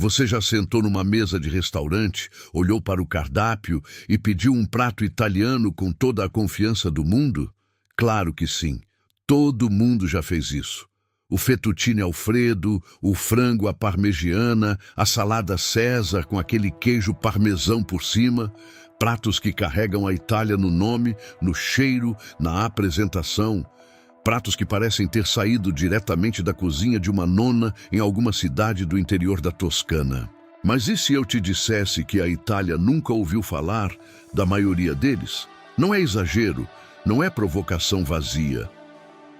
Você já sentou numa mesa de restaurante, olhou para o cardápio e pediu um prato italiano com toda a confiança do mundo? Claro que sim. Todo mundo já fez isso. O fettuccine Alfredo, o frango à parmegiana, a salada César com aquele queijo parmesão por cima, pratos que carregam a Itália no nome, no cheiro, na apresentação. Pratos que parecem ter saído diretamente da cozinha de uma nona em alguma cidade do interior da Toscana. Mas e se eu te dissesse que a Itália nunca ouviu falar da maioria deles? Não é exagero, não é provocação vazia.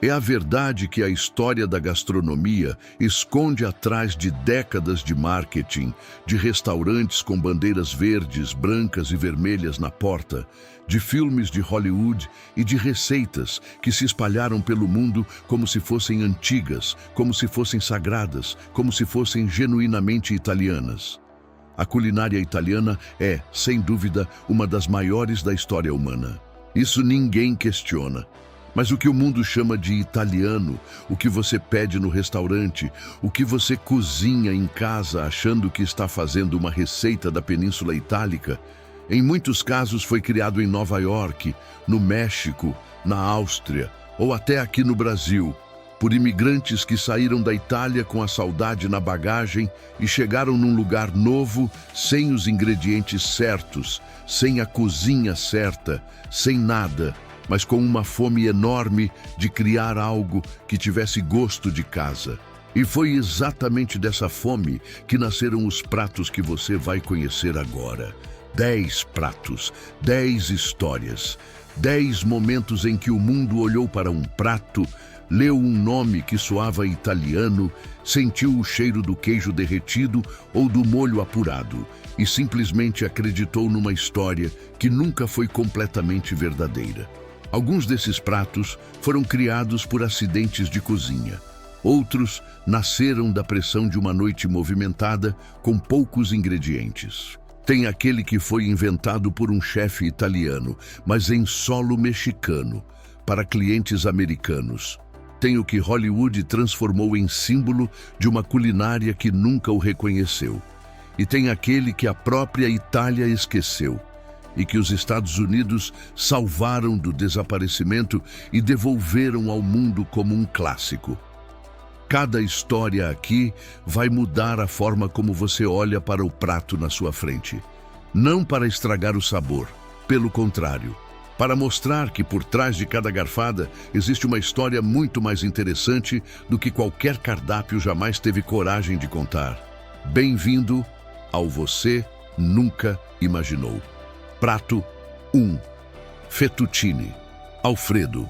É a verdade que a história da gastronomia esconde atrás de décadas de marketing, de restaurantes com bandeiras verdes, brancas e vermelhas na porta, de filmes de Hollywood e de receitas que se espalharam pelo mundo como se fossem antigas, como se fossem sagradas, como se fossem genuinamente italianas. A culinária italiana é, sem dúvida, uma das maiores da história humana. Isso ninguém questiona. Mas o que o mundo chama de italiano, o que você pede no restaurante, o que você cozinha em casa achando que está fazendo uma receita da Península Itálica, em muitos casos foi criado em Nova York, no México, na Áustria ou até aqui no Brasil, por imigrantes que saíram da Itália com a saudade na bagagem e chegaram num lugar novo, sem os ingredientes certos, sem a cozinha certa, sem nada, mas com uma fome enorme de criar algo que tivesse gosto de casa. E foi exatamente dessa fome que nasceram os pratos que você vai conhecer agora. 10 pratos, 10 histórias, 10 momentos em que o mundo olhou para um prato, leu um nome que soava italiano, sentiu o cheiro do queijo derretido ou do molho apurado e simplesmente acreditou numa história que nunca foi completamente verdadeira. Alguns desses pratos foram criados por acidentes de cozinha. Outros nasceram da pressão de uma noite movimentada com poucos ingredientes. Tem aquele que foi inventado por um chefe italiano, mas em solo mexicano, para clientes americanos. Tem o que Hollywood transformou em símbolo de uma culinária que nunca o reconheceu. E tem aquele que a própria Itália esqueceu e que os Estados Unidos salvaram do desaparecimento e devolveram ao mundo como um clássico. Cada história aqui vai mudar a forma como você olha para o prato na sua frente. Não para estragar o sabor, pelo contrário, para mostrar que por trás de cada garfada existe uma história muito mais interessante do que qualquer cardápio jamais teve coragem de contar. Bem-vindo ao Você Nunca Imaginou. Prato 1. Fettuccine Alfredo.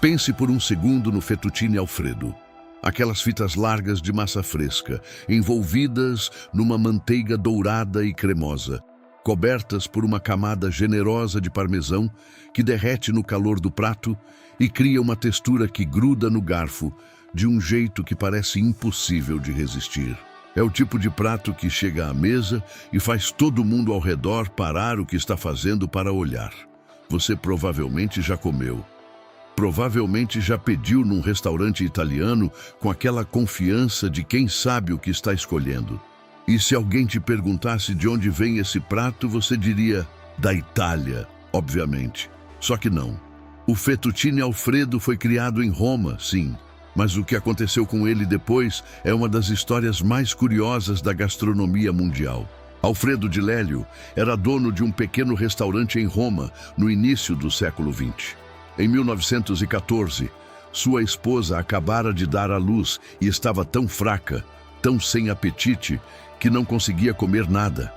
Pense por um segundo no fettuccine Alfredo. Aquelas fitas largas de massa fresca, envolvidas numa manteiga dourada e cremosa, cobertas por uma camada generosa de parmesão que derrete no calor do prato e cria uma textura que gruda no garfo de um jeito que parece impossível de resistir. É o tipo de prato que chega à mesa e faz todo mundo ao redor parar o que está fazendo para olhar. Você provavelmente já comeu. Provavelmente já pediu num restaurante italiano com aquela confiança de quem sabe o que está escolhendo. E se alguém te perguntasse de onde vem esse prato, você diria, da Itália, obviamente. Só que não. O fettuccine Alfredo foi criado em Roma, sim. Mas o que aconteceu com ele depois é uma das histórias mais curiosas da gastronomia mundial. Alfredo de Lélio era dono de um pequeno restaurante em Roma no início do século XX. Em 1914, sua esposa acabara de dar à luz e estava tão fraca, tão sem apetite, que não conseguia comer nada.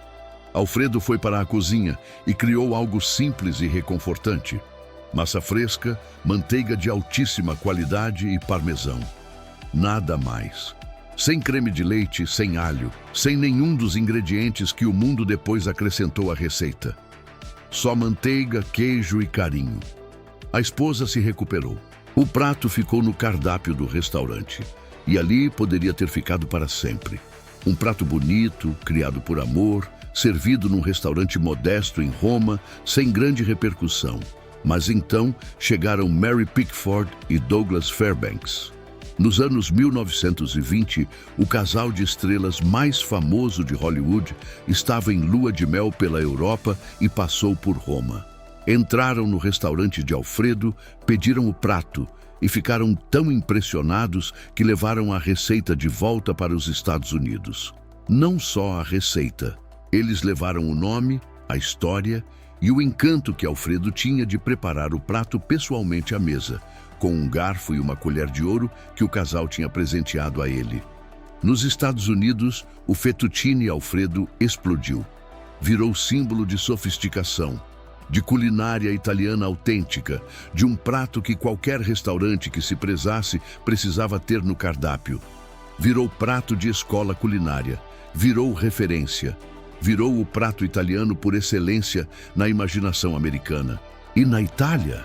Alfredo foi para a cozinha e criou algo simples e reconfortante. Massa fresca, manteiga de altíssima qualidade e parmesão. Nada mais. Sem creme de leite, sem alho, sem nenhum dos ingredientes que o mundo depois acrescentou à receita. Só manteiga, queijo e carinho. A esposa se recuperou. O prato ficou no cardápio do restaurante e ali poderia ter ficado para sempre. Um prato bonito, criado por amor, servido num restaurante modesto em Roma, sem grande repercussão. Mas então chegaram Mary Pickford e Douglas Fairbanks. Nos anos 1920, o casal de estrelas mais famoso de Hollywood estava em lua de mel pela Europa e passou por Roma. Entraram no restaurante de Alfredo, pediram o prato e ficaram tão impressionados que levaram a receita de volta para os Estados Unidos. Não só a receita, eles levaram o nome, a história e o encanto que Alfredo tinha de preparar o prato pessoalmente à mesa, com um garfo e uma colher de ouro que o casal tinha presenteado a ele. Nos Estados Unidos, o fettuccine Alfredo explodiu. Virou símbolo de sofisticação, de culinária italiana autêntica, de um prato que qualquer restaurante que se prezasse precisava ter no cardápio. Virou prato de escola culinária, virou referência, virou o prato italiano por excelência na imaginação americana. E na Itália?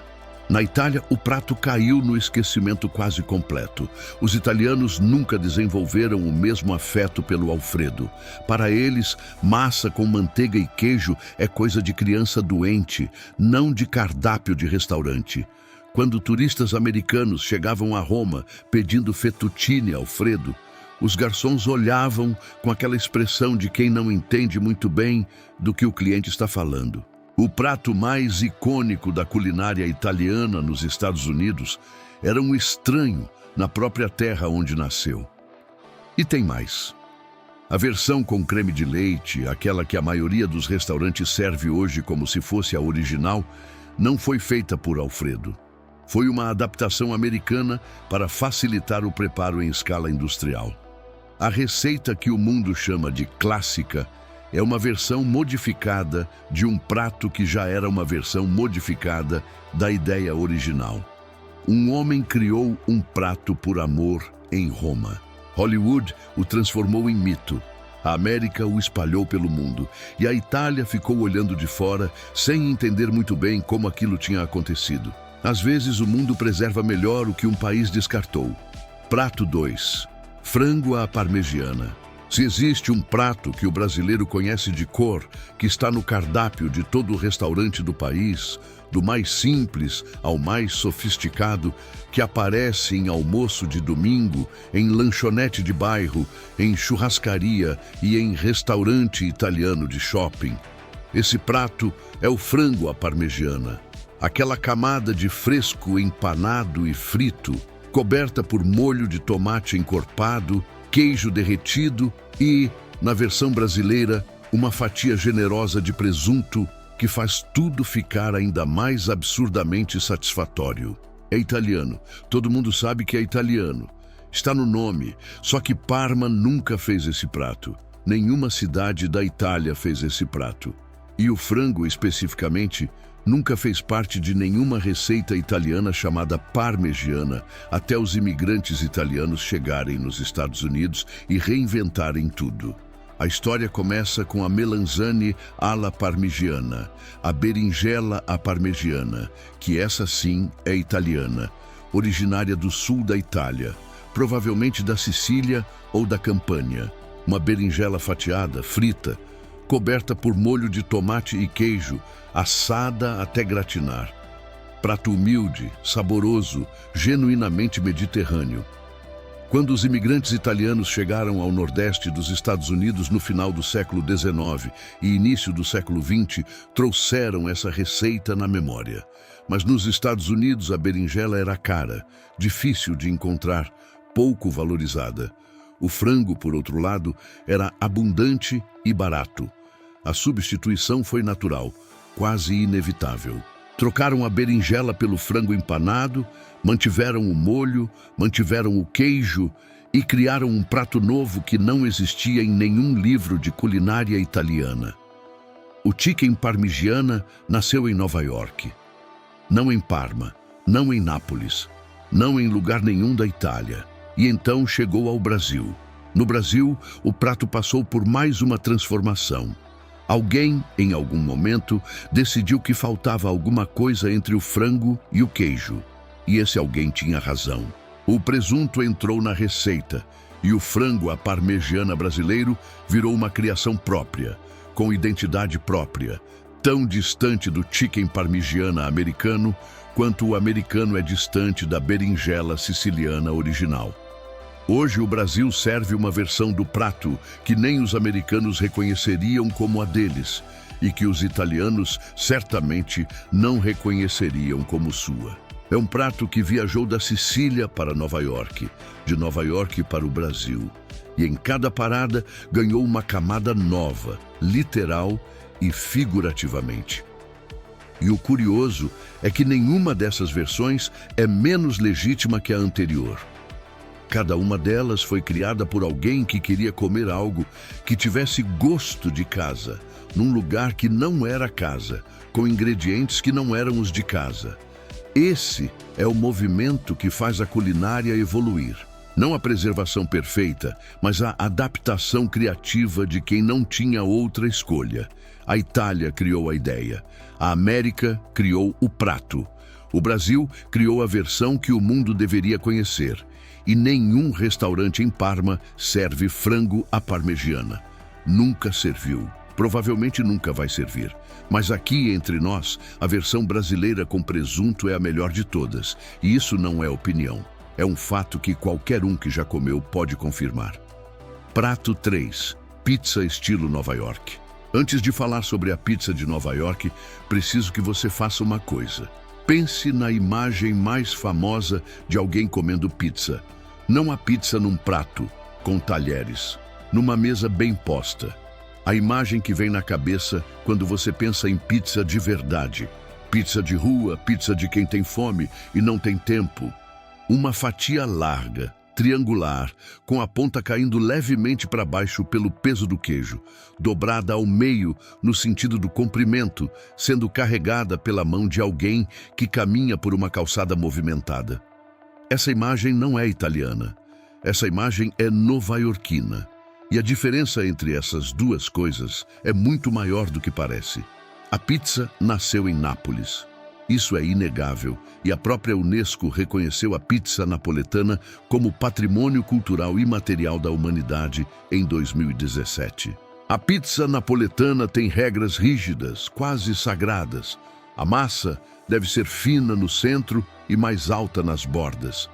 Na Itália, o prato caiu no esquecimento quase completo. Os italianos nunca desenvolveram o mesmo afeto pelo Alfredo. Para eles, massa com manteiga e queijo é coisa de criança doente, não de cardápio de restaurante. Quando turistas americanos chegavam a Roma pedindo fettuccine Alfredo, os garçons olhavam com aquela expressão de quem não entende muito bem do que o cliente está falando. O prato mais icônico da culinária italiana nos Estados Unidos era um estranho na própria terra onde nasceu. E tem mais. A versão com creme de leite, aquela que a maioria dos restaurantes serve hoje como se fosse a original, não foi feita por Alfredo. Foi uma adaptação americana para facilitar o preparo em escala industrial. A receita que o mundo chama de clássica é uma versão modificada de um prato que já era uma versão modificada da ideia original. Um homem criou um prato por amor em Roma. Hollywood o transformou em mito. A América o espalhou pelo mundo. E a Itália ficou olhando de fora, sem entender muito bem como aquilo tinha acontecido. Às vezes o mundo preserva melhor o que um país descartou. Prato 2. Frango à parmegiana. Se existe um prato que o brasileiro conhece de cor, que está no cardápio de todo o restaurante do país, do mais simples ao mais sofisticado, que aparece em almoço de domingo, em lanchonete de bairro, em churrascaria e em restaurante italiano de shopping. Esse prato é o frango à parmegiana. Aquela camada de fresco empanado e frito, coberta por molho de tomate encorpado, queijo derretido e, na versão brasileira, uma fatia generosa de presunto que faz tudo ficar ainda mais absurdamente satisfatório. É italiano. Todo mundo sabe que é italiano. Está no nome. Só que Parma nunca fez esse prato. Nenhuma cidade da Itália fez esse prato. E o frango, especificamente, nunca fez parte de nenhuma receita italiana chamada parmegiana, até os imigrantes italianos chegarem nos Estados Unidos e reinventarem tudo. A história começa com a melanzane alla parmigiana, a berinjela à parmegiana, que essa sim é italiana, originária do sul da Itália, provavelmente da Sicília ou da Campânia. Uma berinjela fatiada, frita, coberta por molho de tomate e queijo, assada até gratinar. Prato humilde, saboroso, genuinamente mediterrâneo. Quando os imigrantes italianos chegaram ao Nordeste dos Estados Unidos no final do século XIX e início do século XX, trouxeram essa receita na memória. Mas nos Estados Unidos a berinjela era cara, difícil de encontrar, pouco valorizada. O frango, por outro lado, era abundante e barato. A substituição foi natural, quase inevitável. Trocaram a berinjela pelo frango empanado, mantiveram o molho, mantiveram o queijo e criaram um prato novo que não existia em nenhum livro de culinária italiana. O chicken parmigiana nasceu em Nova York. Não em Parma, não em Nápoles, não em lugar nenhum da Itália. E então chegou ao Brasil. No Brasil, o prato passou por mais uma transformação. Alguém, em algum momento, decidiu que faltava alguma coisa entre o frango e o queijo. E esse alguém tinha razão. O presunto entrou na receita e o frango à parmegiana brasileiro virou uma criação própria, com identidade própria, tão distante do chicken parmigiana americano quanto o americano é distante da berinjela siciliana original. Hoje o Brasil serve uma versão do prato que nem os americanos reconheceriam como a deles e que os italianos certamente não reconheceriam como sua. É um prato que viajou da Sicília para Nova York, de Nova York para o Brasil, e em cada parada ganhou uma camada nova, literal e figurativamente. E o curioso é que nenhuma dessas versões é menos legítima que a anterior. Cada uma delas foi criada por alguém que queria comer algo que tivesse gosto de casa, num lugar que não era casa, com ingredientes que não eram os de casa. Esse é o movimento que faz a culinária evoluir. Não a preservação perfeita, mas a adaptação criativa de quem não tinha outra escolha. A Itália criou a ideia. A América criou o prato. O Brasil criou a versão que o mundo deveria conhecer. E nenhum restaurante em Parma serve frango à parmegiana. Nunca serviu. Provavelmente nunca vai servir. Mas aqui, entre nós, a versão brasileira com presunto é a melhor de todas. E isso não é opinião. É um fato que qualquer um que já comeu pode confirmar. Prato 3. Pizza estilo Nova York. Antes de falar sobre a pizza de Nova York, preciso que você faça uma coisa. Pense na imagem mais famosa de alguém comendo pizza. Não a pizza num prato, com talheres, numa mesa bem posta. A imagem que vem na cabeça quando você pensa em pizza de verdade. Pizza de rua, pizza de quem tem fome e não tem tempo. Uma fatia larga, triangular, com a ponta caindo levemente para baixo pelo peso do queijo, dobrada ao meio no sentido do comprimento, sendo carregada pela mão de alguém que caminha por uma calçada movimentada. Essa imagem não é italiana. Essa imagem é nova-iorquina. E a diferença entre essas duas coisas é muito maior do que parece. A pizza nasceu em Nápoles. Isso é inegável, e a própria Unesco reconheceu a pizza napoletana como patrimônio cultural imaterial da humanidade em 2017. A pizza napoletana tem regras rígidas, quase sagradas. A massa deve ser fina no centro e mais alta nas bordas.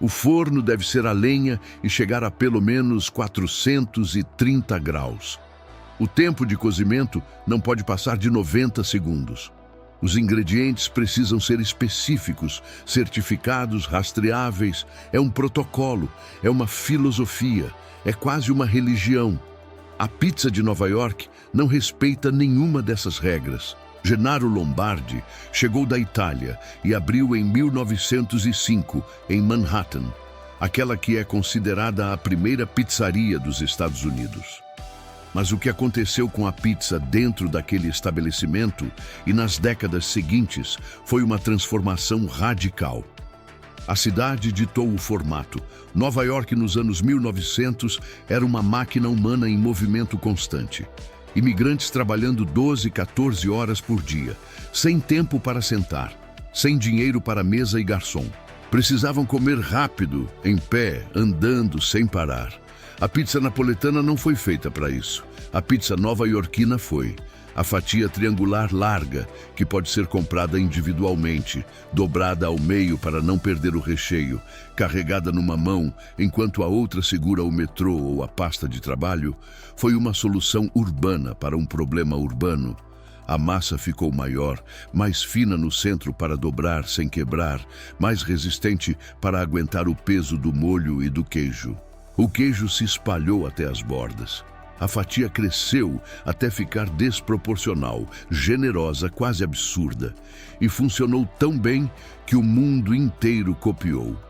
O forno deve ser a lenha e chegar a pelo menos 430 graus. O tempo de cozimento não pode passar de 90 segundos. Os ingredientes precisam ser específicos, certificados, rastreáveis. É um protocolo, é uma filosofia, é quase uma religião. A pizza de Nova York não respeita nenhuma dessas regras. Gennaro Lombardi chegou da Itália e abriu em 1905, em Manhattan, aquela que é considerada a primeira pizzaria dos Estados Unidos. Mas o que aconteceu com a pizza dentro daquele estabelecimento e nas décadas seguintes foi uma transformação radical. A cidade ditou o formato. Nova York, nos anos 1900, era uma máquina humana em movimento constante. Imigrantes trabalhando 12, 14 horas por dia, sem tempo para sentar, sem dinheiro para mesa e garçom. Precisavam comer rápido, em pé, andando, sem parar. A pizza napoletana não foi feita para isso. A pizza nova-iorquina foi. A fatia triangular larga, que pode ser comprada individualmente, dobrada ao meio para não perder o recheio, carregada numa mão enquanto a outra segura o metrô ou a pasta de trabalho, foi uma solução urbana para um problema urbano. A massa ficou maior, mais fina no centro para dobrar sem quebrar, mais resistente para aguentar o peso do molho e do queijo. O queijo se espalhou até as bordas. A fatia cresceu até ficar desproporcional, generosa, quase absurda, e funcionou tão bem que o mundo inteiro copiou.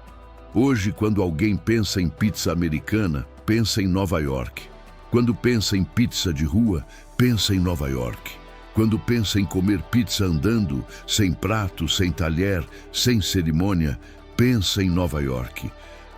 Hoje, quando alguém pensa em pizza americana, pensa em Nova York. Quando pensa em pizza de rua, pensa em Nova York. Quando pensa em comer pizza andando, sem prato, sem talher, sem cerimônia, pensa em Nova York.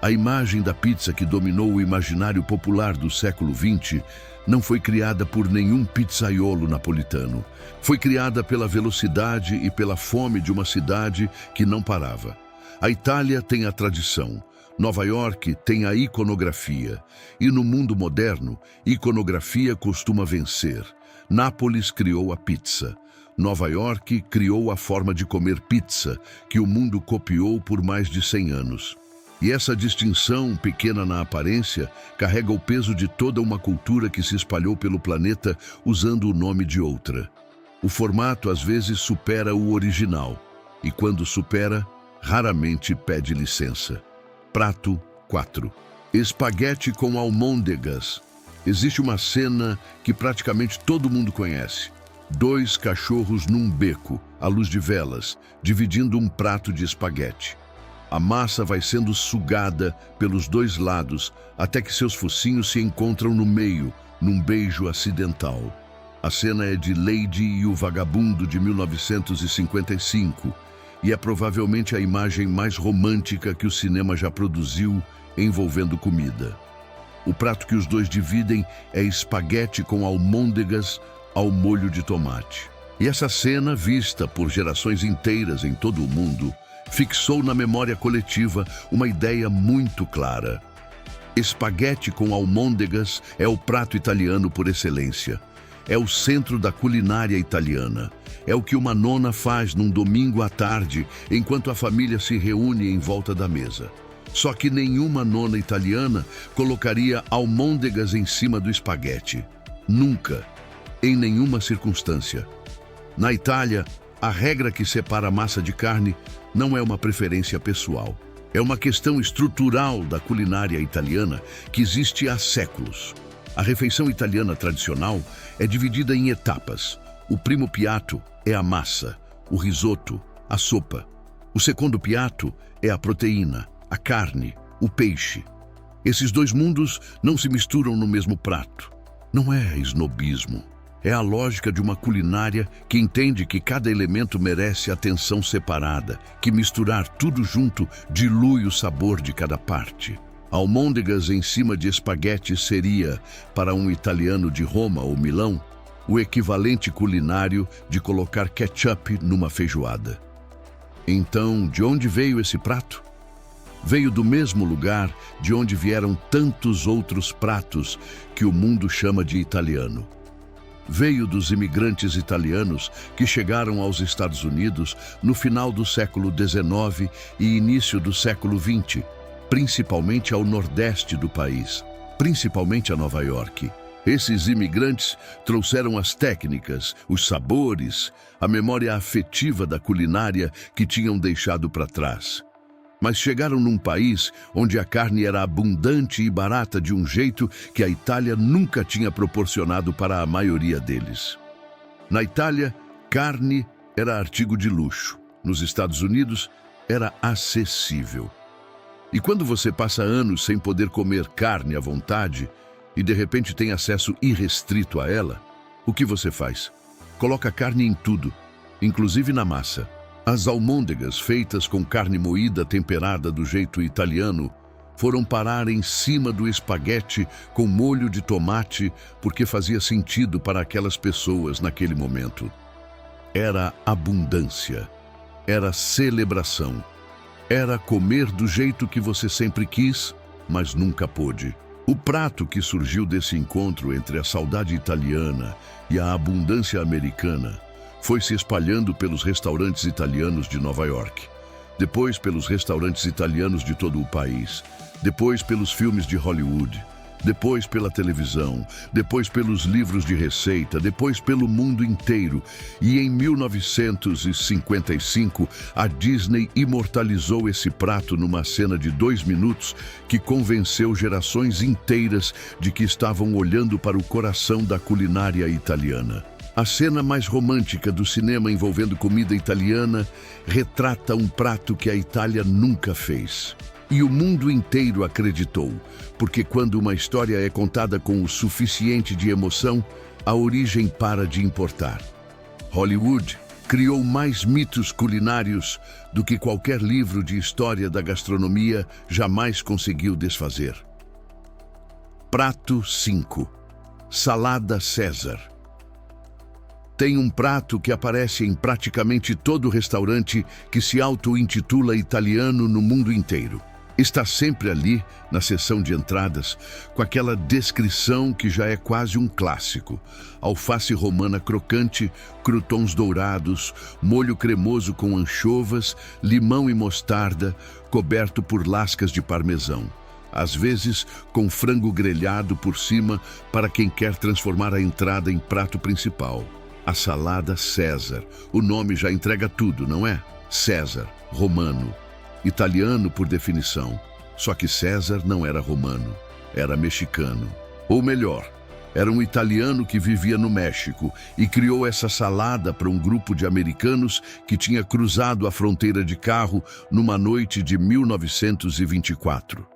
A imagem da pizza que dominou o imaginário popular do século XX não foi criada por nenhum pizzaiolo napolitano. Foi criada pela velocidade e pela fome de uma cidade que não parava. A Itália tem a tradição. Nova York tem a iconografia. E no mundo moderno, iconografia costuma vencer. Nápoles criou a pizza. Nova York criou a forma de comer pizza, que o mundo copiou por mais de 100 anos. E essa distinção, pequena na aparência, carrega o peso de toda uma cultura que se espalhou pelo planeta usando o nome de outra. O formato às vezes supera o original, e quando supera, raramente pede licença. Prato 4. Espaguete com almôndegas. Existe uma cena que praticamente todo mundo conhece. 2 cachorros num beco, à luz de velas, dividindo um prato de espaguete. A massa vai sendo sugada pelos 2 lados até que seus focinhos se encontram no meio, num beijo acidental. A cena é de Lady e o Vagabundo, de 1955, e é provavelmente a imagem mais romântica que o cinema já produziu envolvendo comida. O prato que os 2 dividem é espaguete com almôndegas ao molho de tomate. E essa cena, vista por gerações inteiras em todo o mundo, fixou na memória coletiva uma ideia muito clara. Espaguete com almôndegas é o prato italiano por excelência. É o centro da culinária italiana. É o que uma nona faz num domingo à tarde, enquanto a família se reúne em volta da mesa. Só que nenhuma nona italiana colocaria almôndegas em cima do espaguete. Nunca, em nenhuma circunstância. Na Itália, a regra que separa a massa de carne não é uma preferência pessoal. É uma questão estrutural da culinária italiana que existe há séculos. A refeição italiana tradicional é dividida em etapas. O primo piatto é a massa, o risoto, a sopa. O segundo piatto é a proteína, a carne, o peixe. Esses 2 mundos não se misturam no mesmo prato. Não é esnobismo. É a lógica de uma culinária que entende que cada elemento merece atenção separada, que misturar tudo junto dilui o sabor de cada parte. Almôndegas em cima de espaguete seria, para um italiano de Roma ou Milão, o equivalente culinário de colocar ketchup numa feijoada. Então, de onde veio esse prato? Veio do mesmo lugar de onde vieram tantos outros pratos que o mundo chama de italiano. Veio dos imigrantes italianos que chegaram aos Estados Unidos no final do século XIX e início do século XX, principalmente ao nordeste do país, principalmente a Nova York. Esses imigrantes trouxeram as técnicas, os sabores, a memória afetiva da culinária que tinham deixado para trás. Mas chegaram num país onde a carne era abundante e barata de um jeito que a Itália nunca tinha proporcionado para a maioria deles. Na Itália, carne era artigo de luxo. Nos Estados Unidos, era acessível. E quando você passa anos sem poder comer carne à vontade e de repente tem acesso irrestrito a ela, o que você faz? Coloca carne em tudo, inclusive na massa. As almôndegas, feitas com carne moída temperada do jeito italiano, foram parar em cima do espaguete com molho de tomate porque fazia sentido para aquelas pessoas naquele momento. Era abundância, era celebração, era comer do jeito que você sempre quis, mas nunca pôde. O prato que surgiu desse encontro entre a saudade italiana e a abundância americana foi se espalhando pelos restaurantes italianos de Nova York, depois pelos restaurantes italianos de todo o país, depois pelos filmes de Hollywood, depois pela televisão, depois pelos livros de receita, depois pelo mundo inteiro. E em 1955, a Disney imortalizou esse prato numa cena de 2 minutos que convenceu gerações inteiras de que estavam olhando para o coração da culinária italiana. A cena mais romântica do cinema envolvendo comida italiana retrata um prato que a Itália nunca fez. E o mundo inteiro acreditou, porque quando uma história é contada com o suficiente de emoção, a origem para de importar. Hollywood criou mais mitos culinários do que qualquer livro de história da gastronomia jamais conseguiu desfazer. Prato 5. Salada César. Tem um prato que aparece em praticamente todo restaurante que se auto-intitula italiano no mundo inteiro. Está sempre ali, na seção de entradas, com aquela descrição que já é quase um clássico. Alface romana crocante, croutons dourados, molho cremoso com anchovas, limão e mostarda, coberto por lascas de parmesão. Às vezes, com frango grelhado por cima para quem quer transformar a entrada em prato principal. A salada César. O nome já entrega tudo, não é? César, romano. Italiano por definição. Só que César não era romano, era mexicano. Ou melhor, era um italiano que vivia no México e criou essa salada para um grupo de americanos que tinha cruzado a fronteira de carro numa noite de 1924.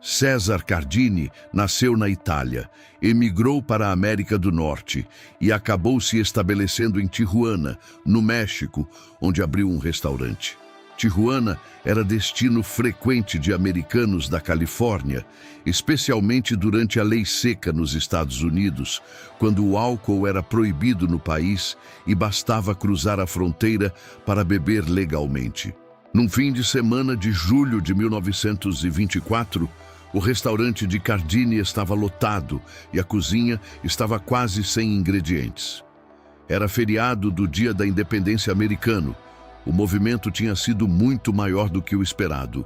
César Cardini nasceu na Itália, emigrou para a América do Norte e acabou se estabelecendo em Tijuana, no México, onde abriu um restaurante. Tijuana era destino frequente de americanos da Califórnia, especialmente durante a Lei Seca nos Estados Unidos, quando o álcool era proibido no país e bastava cruzar a fronteira para beber legalmente. Num fim de semana de julho de 1924, o restaurante de Cardini estava lotado e a cozinha estava quase sem ingredientes. Era feriado do Dia da Independência americano. O movimento tinha sido muito maior do que o esperado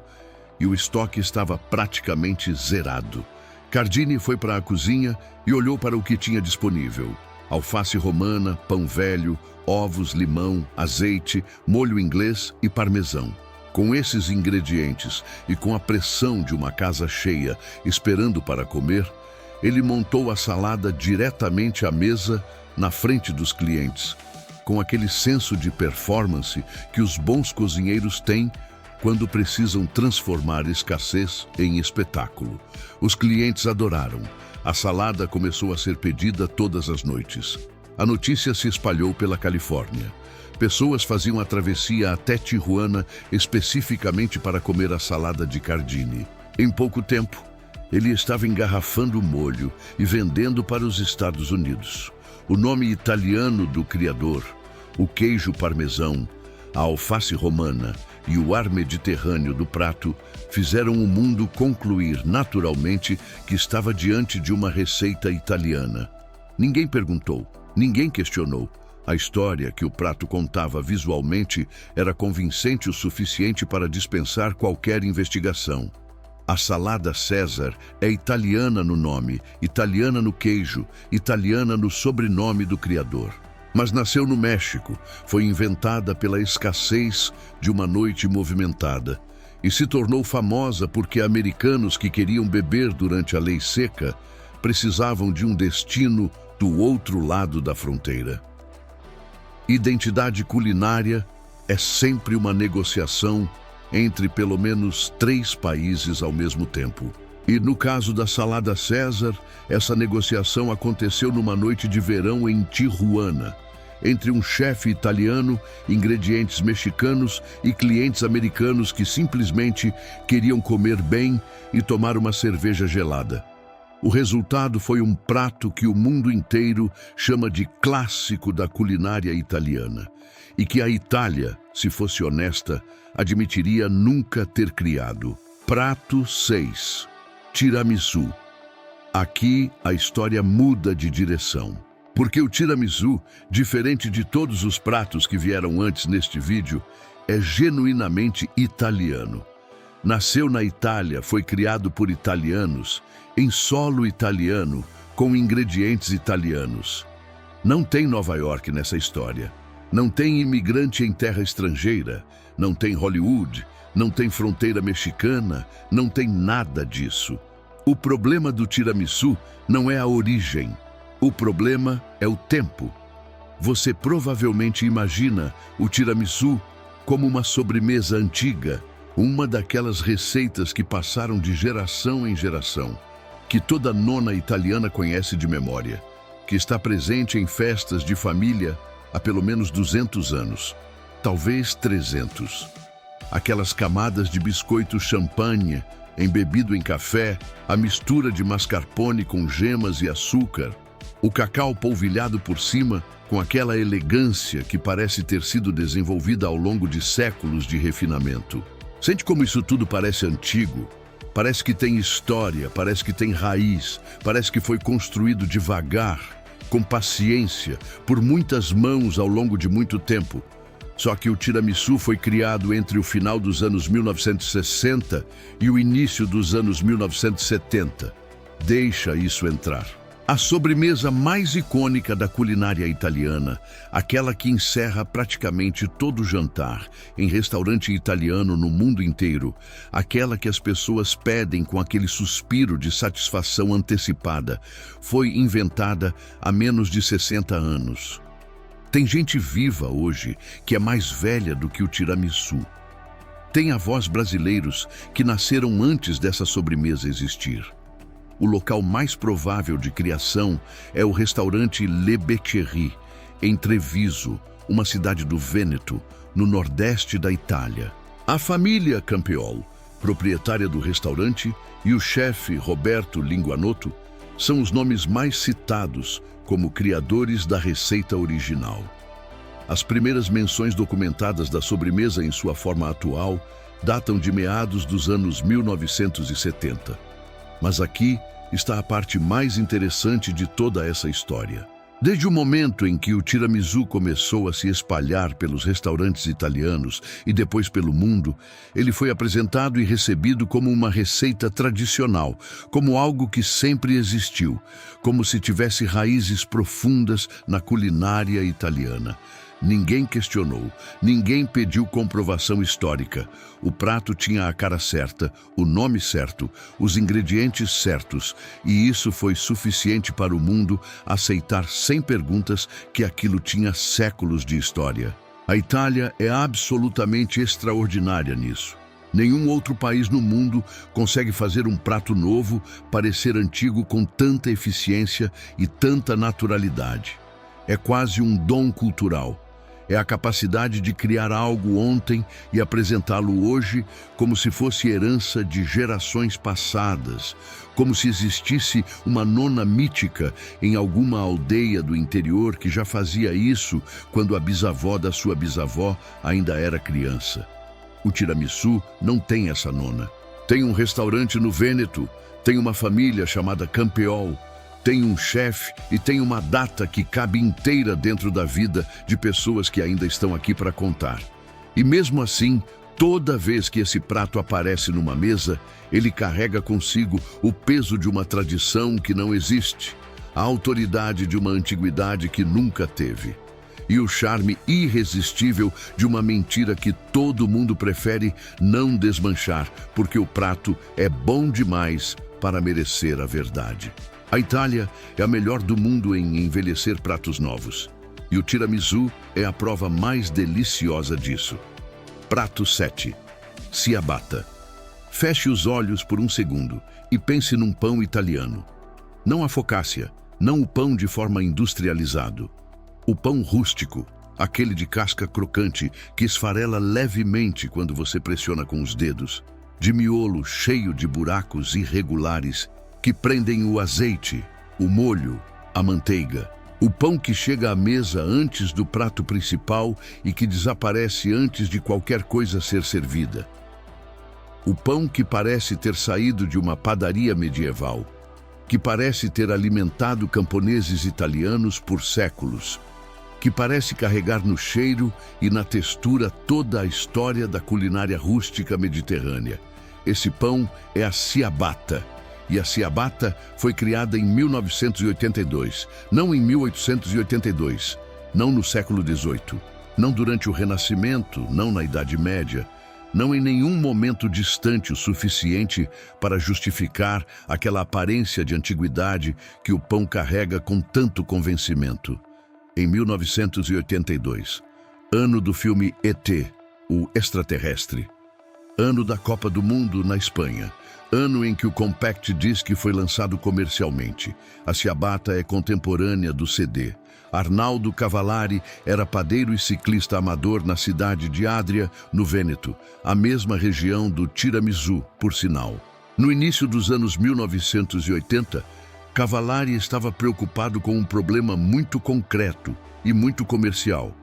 e o estoque estava praticamente zerado. Cardini foi para a cozinha e olhou para o que tinha disponível: alface romana, pão velho, ovos, limão, azeite, molho inglês e parmesão. Com esses ingredientes e com a pressão de uma casa cheia esperando para comer, ele montou a salada diretamente à mesa na frente dos clientes, com aquele senso de performance que os bons cozinheiros têm quando precisam transformar escassez em espetáculo. Os clientes adoraram. A salada começou a ser pedida todas as noites. A notícia se espalhou pela Califórnia. Pessoas faziam a travessia até Tijuana especificamente para comer a salada de Cardini. Em pouco tempo, ele estava engarrafando o molho e vendendo para os Estados Unidos. O nome italiano do criador, o queijo parmesão, a alface romana e o ar mediterrâneo do prato fizeram o mundo concluir naturalmente que estava diante de uma receita italiana. Ninguém perguntou, ninguém questionou. A história que o prato contava visualmente era convincente o suficiente para dispensar qualquer investigação. A salada César é italiana no nome, italiana no queijo, italiana no sobrenome do criador. Mas nasceu no México, foi inventada pela escassez de uma noite movimentada e se tornou famosa porque americanos que queriam beber durante a Lei Seca precisavam de um destino do outro lado da fronteira. Identidade culinária é sempre uma negociação entre pelo menos 3 países ao mesmo tempo. E no caso da salada César, essa negociação aconteceu numa noite de verão em Tijuana, entre um chefe italiano, ingredientes mexicanos e clientes americanos que simplesmente queriam comer bem e tomar uma cerveja gelada. O resultado foi um prato que o mundo inteiro chama de clássico da culinária italiana e que a Itália, se fosse honesta, admitiria nunca ter criado. Prato 6. Tiramisu. Aqui a história muda de direção. Porque o tiramisu, diferente de todos os pratos que vieram antes neste vídeo, é genuinamente italiano. Nasceu na Itália, foi criado por italianos, em solo italiano, com ingredientes italianos. Não tem Nova York nessa história. Não tem imigrante em terra estrangeira. Não tem Hollywood. Não tem fronteira mexicana. Não tem nada disso. O problema do tiramisu não é a origem. O problema é o tempo. Você provavelmente imagina o tiramisu como uma sobremesa antiga, uma daquelas receitas que passaram de geração em geração, que toda nona italiana conhece de memória, que está presente em festas de família há pelo menos 200 anos, talvez 300. Aquelas camadas de biscoito champanhe, embebido em café, a mistura de mascarpone com gemas e açúcar, o cacau polvilhado por cima com aquela elegância que parece ter sido desenvolvida ao longo de séculos de refinamento. Sente como isso tudo parece antigo? Parece que tem história, parece que tem raiz, parece que foi construído devagar, com paciência, por muitas mãos ao longo de muito tempo. Só que o tiramisu foi criado entre o final dos anos 1960 e o início dos anos 1970. Deixa isso entrar. A sobremesa mais icônica da culinária italiana, aquela que encerra praticamente todo o jantar em restaurante italiano no mundo inteiro, aquela que as pessoas pedem com aquele suspiro de satisfação antecipada, foi inventada há menos de 60 anos. Tem gente viva hoje que é mais velha do que o tiramisu. Tem avós brasileiros que nasceram antes dessa sobremesa existir. O local mais provável de criação é o restaurante Le Beccherie, em Treviso, uma cidade do Vêneto, no nordeste da Itália. A família Campeol, proprietária do restaurante, e o chefe Roberto Linguanotto são os nomes mais citados como criadores da receita original. As primeiras menções documentadas da sobremesa em sua forma atual datam de meados dos anos 1970. Mas aqui está a parte mais interessante de toda essa história. Desde o momento em que o tiramisu começou a se espalhar pelos restaurantes italianos e depois pelo mundo, ele foi apresentado e recebido como uma receita tradicional, como algo que sempre existiu, como se tivesse raízes profundas na culinária italiana. Ninguém questionou, ninguém pediu comprovação histórica. O prato tinha a cara certa, o nome certo, os ingredientes certos, e isso foi suficiente para o mundo aceitar sem perguntas que aquilo tinha séculos de história. A Itália é absolutamente extraordinária nisso. Nenhum outro país no mundo consegue fazer um prato novo parecer antigo com tanta eficiência e tanta naturalidade. É quase um dom cultural. É a capacidade de criar algo ontem e apresentá-lo hoje como se fosse herança de gerações passadas, como se existisse uma nona mítica em alguma aldeia do interior que já fazia isso quando a bisavó da sua bisavó ainda era criança. O tiramisu não tem essa nona. Tem um restaurante no Vêneto, tem uma família chamada Campeol, tem um chefe e tem uma data que cabe inteira dentro da vida de pessoas que ainda estão aqui para contar. E mesmo assim, toda vez que esse prato aparece numa mesa, ele carrega consigo o peso de uma tradição que não existe, a autoridade de uma antiguidade que nunca teve, e o charme irresistível de uma mentira que todo mundo prefere não desmanchar, porque o prato é bom demais para merecer a verdade. A Itália é a melhor do mundo em envelhecer pratos novos. E o tiramisu é a prova mais deliciosa disso. Prato 7. Ciabatta. Feche os olhos por um segundo e pense num pão italiano. Não a focaccia, não o pão de forma industrializado. O pão rústico, aquele de casca crocante que esfarela levemente quando você pressiona com os dedos. De miolo cheio de buracos irregulares que prendem o azeite, o molho, a manteiga. O pão que chega à mesa antes do prato principal e que desaparece antes de qualquer coisa ser servida. O pão que parece ter saído de uma padaria medieval, que parece ter alimentado camponeses italianos por séculos, que parece carregar no cheiro e na textura toda a história da culinária rústica mediterrânea. Esse pão é a ciabatta. E a ciabatta foi criada em 1982, não em 1882, não no século XVIII, não durante o Renascimento, não na Idade Média, não em nenhum momento distante o suficiente para justificar aquela aparência de antiguidade que o pão carrega com tanto convencimento. Em 1982, ano do filme ET, o extraterrestre, ano da Copa do Mundo na Espanha, ano em que o Compact Disc foi lançado comercialmente. A ciabatta é contemporânea do CD. Arnaldo Cavallari era padeiro e ciclista amador na cidade de Adria, no Vêneto, a mesma região do tiramisu, por sinal. No início dos anos 1980, Cavallari estava preocupado com um problema muito concreto e muito comercial: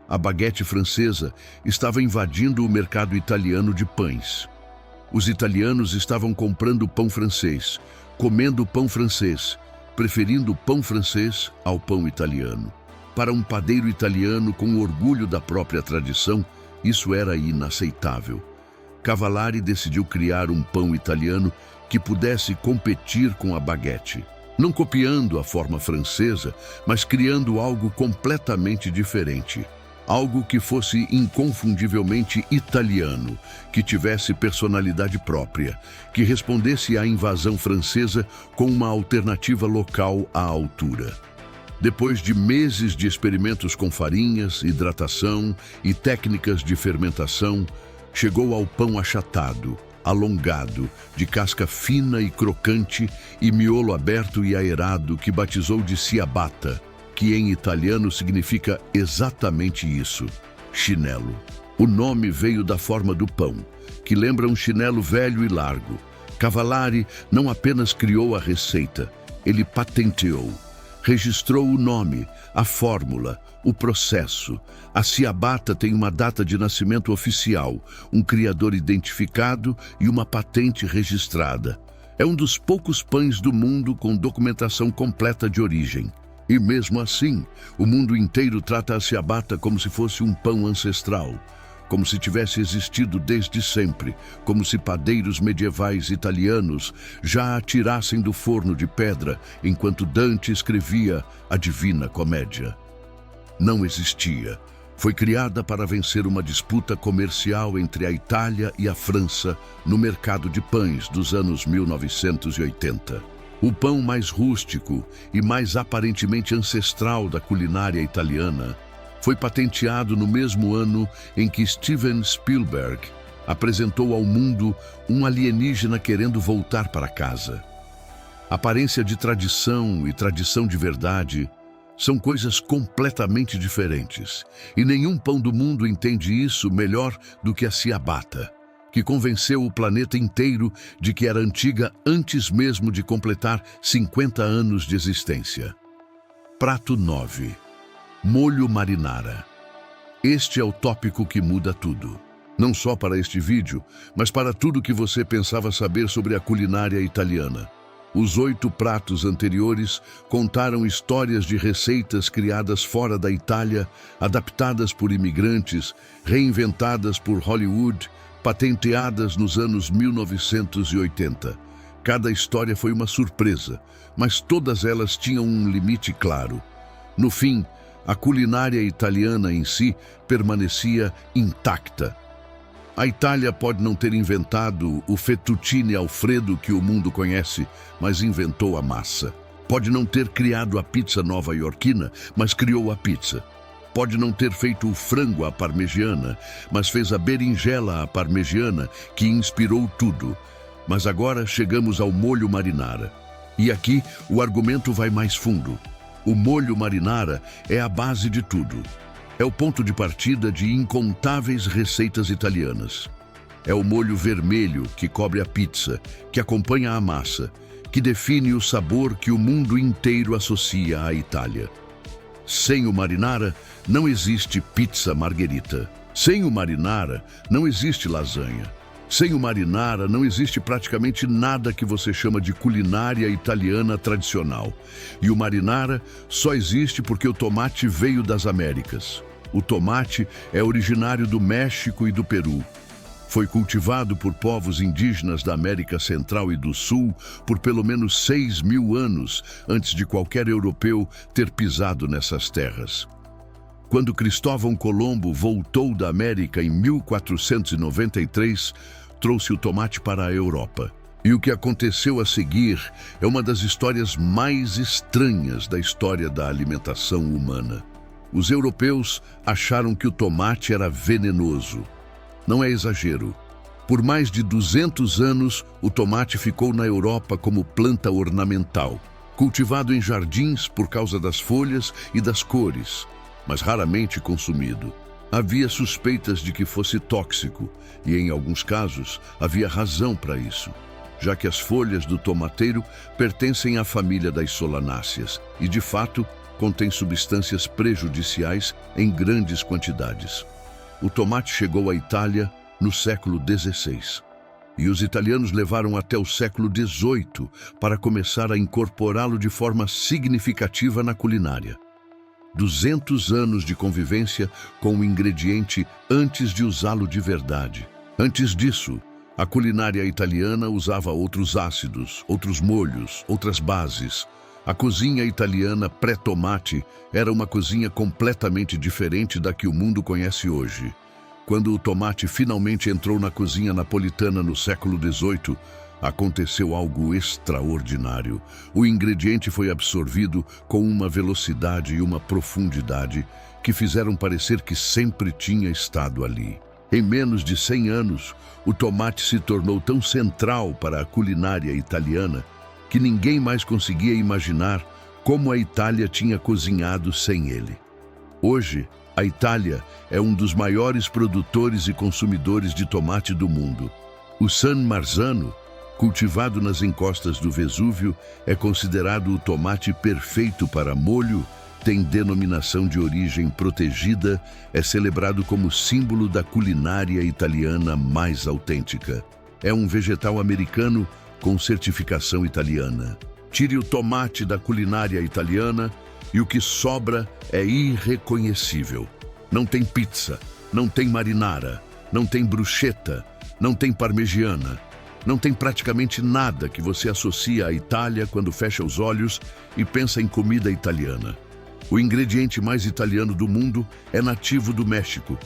A baguete francesa estava invadindo o mercado italiano de pães. Os italianos estavam comprando pão francês, comendo pão francês, preferindo o pão francês ao pão italiano. Para um padeiro italiano com orgulho da própria tradição, isso era inaceitável. Cavallari decidiu criar um pão italiano que pudesse competir com a baguete. Não copiando a forma francesa, mas criando algo completamente diferente. Algo que fosse inconfundivelmente italiano, que tivesse personalidade própria, que respondesse à invasão francesa com uma alternativa local à altura. Depois de meses de experimentos com farinhas, hidratação e técnicas de fermentação, chegou ao pão achatado, alongado, de casca fina e crocante e miolo aberto e aerado que batizou de ciabatta, que em italiano significa exatamente isso, chinelo. O nome veio da forma do pão, que lembra um chinelo velho e largo. Cavallari não apenas criou a receita, ele patenteou. Registrou o nome, a fórmula, o processo. A ciabatta tem uma data de nascimento oficial, um criador identificado e uma patente registrada. É um dos poucos pães do mundo com documentação completa de origem. E mesmo assim, o mundo inteiro trata a ciabatta como se fosse um pão ancestral, como se tivesse existido desde sempre, como se padeiros medievais italianos já a tirassem do forno de pedra enquanto Dante escrevia a Divina Comédia. Não existia. Foi criada para vencer uma disputa comercial entre a Itália e a França no mercado de pães dos anos 1980. O pão mais rústico e mais aparentemente ancestral da culinária italiana foi patenteado no mesmo ano em que Steven Spielberg apresentou ao mundo um alienígena querendo voltar para casa. Aparência de tradição e tradição de verdade são coisas completamente diferentes, e nenhum pão do mundo entende isso melhor do que a ciabatta, que convenceu o planeta inteiro de que era antiga antes mesmo de completar 50 anos de existência. Prato 9. Molho marinara. Este é o tópico que muda tudo. Não só para este vídeo, mas para tudo que você pensava saber sobre a culinária italiana. Os 8 pratos anteriores contaram histórias de receitas criadas fora da Itália, adaptadas por imigrantes, reinventadas por Hollywood, patenteadas nos anos 1980. Cada história foi uma surpresa, mas todas elas tinham um limite claro. No fim, a culinária italiana em si permanecia intacta. A Itália pode não ter inventado o fettuccine Alfredo que o mundo conhece, mas inventou a massa. Pode não ter criado a pizza nova-iorquina, mas criou a pizza. Pode não ter feito o frango à parmegiana, mas fez a berinjela à parmegiana, que inspirou tudo. Mas agora chegamos ao molho marinara. E aqui o argumento vai mais fundo. O molho marinara é a base de tudo. É o ponto de partida de incontáveis receitas italianas. É o molho vermelho que cobre a pizza, que acompanha a massa, que define o sabor que o mundo inteiro associa à Itália. Sem o marinara, não existe pizza margherita. Sem o marinara, não existe lasanha. Sem o marinara, não existe praticamente nada que você chama de culinária italiana tradicional. E o marinara só existe porque o tomate veio das Américas. O tomate é originário do México e do Peru. Foi cultivado por povos indígenas da América Central e do Sul por pelo menos 6.000 anos antes de qualquer europeu ter pisado nessas terras. Quando Cristóvão Colombo voltou da América em 1493, trouxe o tomate para a Europa. E o que aconteceu a seguir é uma das histórias mais estranhas da história da alimentação humana. Os europeus acharam que o tomate era venenoso. Não é exagero. Por mais de 200 anos, o tomate ficou na Europa como planta ornamental, cultivado em jardins por causa das folhas e das cores, mas raramente consumido. Havia suspeitas de que fosse tóxico, e em alguns casos havia razão para isso, já que as folhas do tomateiro pertencem à família das solanáceas, e de fato contém substâncias prejudiciais em grandes quantidades. O tomate chegou à Itália no século XVI. E os italianos levaram até o século XVIII para começar a incorporá-lo de forma significativa na culinária. 200 anos de convivência com o ingrediente antes de usá-lo de verdade. Antes disso, a culinária italiana usava outros ácidos, outros molhos, outras bases. A cozinha italiana pré-tomate era uma cozinha completamente diferente da que o mundo conhece hoje. Quando o tomate finalmente entrou na cozinha napolitana no século XVIII, aconteceu algo extraordinário. O ingrediente foi absorvido com uma velocidade e uma profundidade que fizeram parecer que sempre tinha estado ali. Em menos de 100 anos, o tomate se tornou tão central para a culinária italiana que ninguém mais conseguia imaginar como a Itália tinha cozinhado sem ele. Hoje, a Itália é um dos maiores produtores e consumidores de tomate do mundo. O San Marzano, cultivado nas encostas do Vesúvio, é considerado o tomate perfeito para molho, tem denominação de origem protegida, é celebrado como símbolo da culinária italiana mais autêntica. É um vegetal americano com certificação italiana. Tire o tomate da culinária italiana e o que sobra é irreconhecível. Não tem pizza, não tem marinara, não tem bruschetta, não tem parmegiana. Não tem praticamente nada que você associa à Itália quando fecha os olhos e pensa em comida italiana. O ingrediente mais italiano do mundo é nativo do México.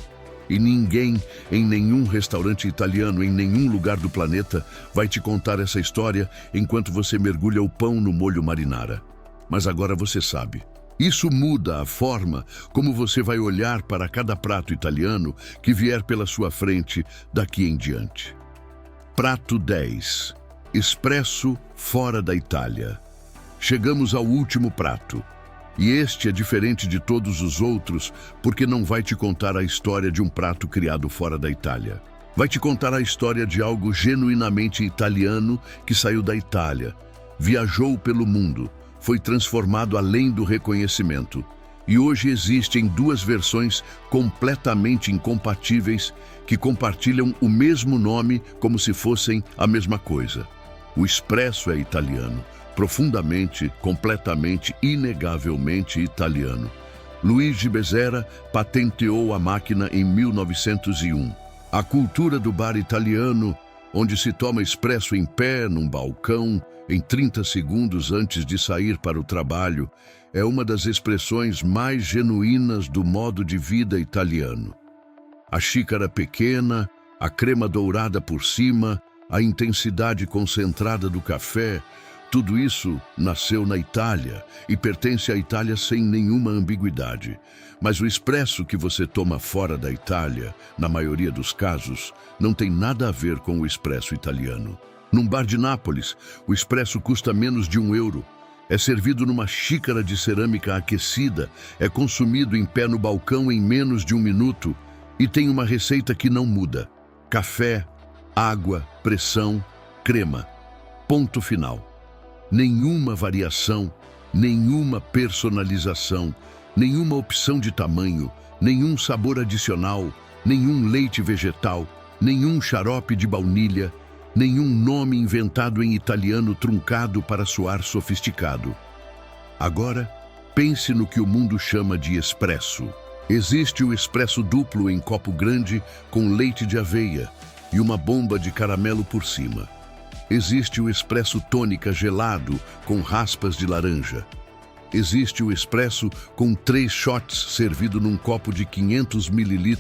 E ninguém, em nenhum restaurante italiano, em nenhum lugar do planeta, vai te contar essa história enquanto você mergulha o pão no molho marinara. Mas agora você sabe. Isso muda a forma como você vai olhar para cada prato italiano que vier pela sua frente daqui em diante. Prato 10. Espresso fora da Itália. Chegamos ao último prato. E este é diferente de todos os outros porque não vai te contar a história de um prato criado fora da Itália. Vai te contar a história de algo genuinamente italiano que saiu da Itália, viajou pelo mundo, foi transformado além do reconhecimento. E hoje existem duas versões completamente incompatíveis que compartilham o mesmo nome como se fossem a mesma coisa. O espresso é italiano, profundamente, completamente, inegavelmente italiano. Luigi Bezerra patenteou a máquina em 1901. A cultura do bar italiano, onde se toma expresso em pé, num balcão, em 30 segundos antes de sair para o trabalho, é uma das expressões mais genuínas do modo de vida italiano. A xícara pequena, a crema dourada por cima, a intensidade concentrada do café, tudo isso nasceu na Itália e pertence à Itália sem nenhuma ambiguidade. Mas o expresso que você toma fora da Itália, na maioria dos casos, não tem nada a ver com o expresso italiano. Num bar de Nápoles, o expresso custa menos de €1. É servido numa xícara de cerâmica aquecida, é consumido em pé no balcão em menos de 1 minuto e tem uma receita que não muda. Café, água, pressão, crema. Ponto final. Nenhuma variação, nenhuma personalização, nenhuma opção de tamanho, nenhum sabor adicional, nenhum leite vegetal, nenhum xarope de baunilha, nenhum nome inventado em italiano truncado para soar sofisticado. Agora, pense no que o mundo chama de espresso. Existe o espresso duplo em copo grande com leite de aveia e uma bomba de caramelo por cima. Existe o espresso tônica gelado com raspas de laranja. Existe o espresso com 3 shots servido num copo de 500 ml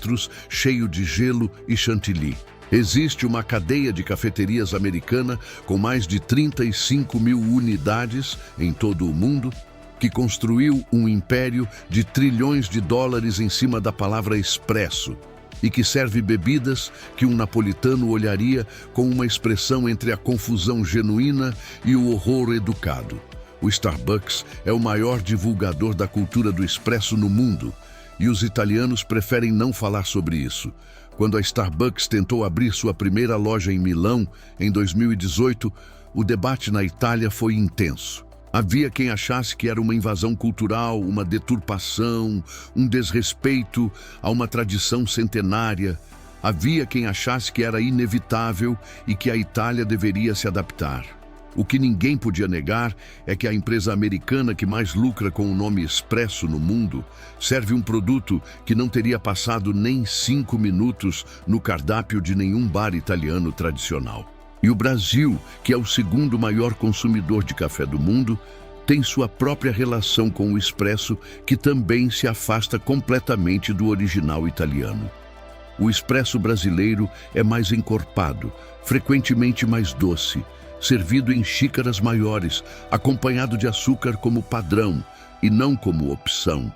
cheio de gelo e chantilly. Existe uma cadeia de cafeterias americana com mais de 35 mil unidades em todo o mundo que construiu um império de trilhões de dólares em cima da palavra espresso e que serve bebidas que um napolitano olharia com uma expressão entre a confusão genuína e o horror educado. O Starbucks é o maior divulgador da cultura do espresso no mundo e os italianos preferem não falar sobre isso. Quando a Starbucks tentou abrir sua primeira loja em Milão, em 2018, o debate na Itália foi intenso. Havia quem achasse que era uma invasão cultural, uma deturpação, um desrespeito a uma tradição centenária. Havia quem achasse que era inevitável e que a Itália deveria se adaptar. O que ninguém podia negar é que a empresa americana que mais lucra com o nome Espresso no mundo serve um produto que não teria passado nem 5 minutos no cardápio de nenhum bar italiano tradicional. E o Brasil, que é o segundo maior consumidor de café do mundo, tem sua própria relação com o espresso, que também se afasta completamente do original italiano. O espresso brasileiro é mais encorpado, frequentemente mais doce, servido em xícaras maiores, acompanhado de açúcar como padrão e não como opção,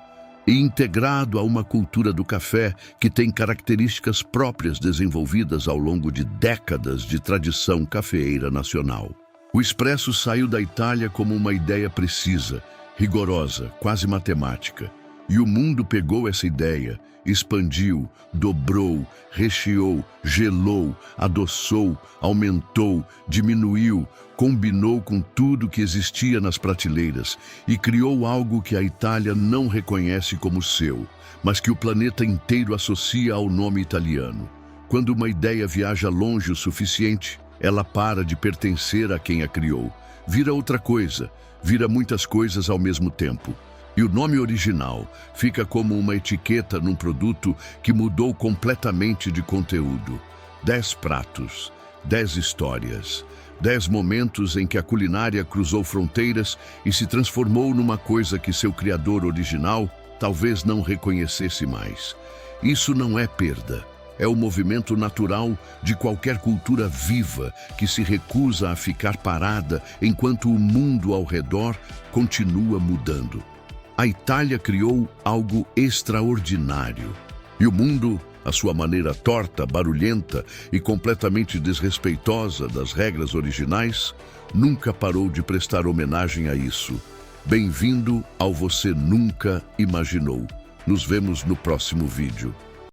e integrado a uma cultura do café que tem características próprias desenvolvidas ao longo de décadas de tradição cafeeira nacional. O espresso saiu da Itália como uma ideia precisa, rigorosa, quase matemática. E o mundo pegou essa ideia, expandiu, dobrou, recheou, gelou, adoçou, aumentou, diminuiu, combinou com tudo que existia nas prateleiras e criou algo que a Itália não reconhece como seu, mas que o planeta inteiro associa ao nome italiano. Quando uma ideia viaja longe o suficiente, ela para de pertencer a quem a criou. Vira outra coisa, vira muitas coisas ao mesmo tempo. E o nome original fica como uma etiqueta num produto que mudou completamente de conteúdo. 10 pratos, 10 histórias, 10 momentos em que a culinária cruzou fronteiras e se transformou numa coisa que seu criador original talvez não reconhecesse mais. Isso não é perda. É o movimento natural de qualquer cultura viva que se recusa a ficar parada enquanto o mundo ao redor continua mudando. A Itália criou algo extraordinário. E o mundo, à sua maneira torta, barulhenta e completamente desrespeitosa das regras originais, nunca parou de prestar homenagem a isso. Bem-vindo ao Você Nunca Imaginou. Nos vemos no próximo vídeo.